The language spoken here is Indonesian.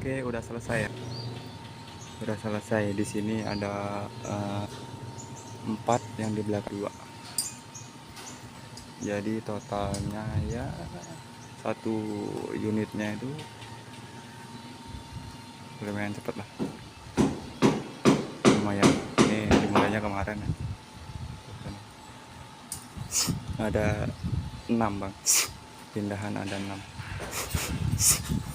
Oke, udah selesai ya. Udah selesai. Di sini ada 4 yang di belakang 2. Jadi totalnya ya satu unitnya itu lumayan cepet lah. Lumayan. Ini dimulainya kemarin ya. Ada 6 bang. Pindahan ada 6.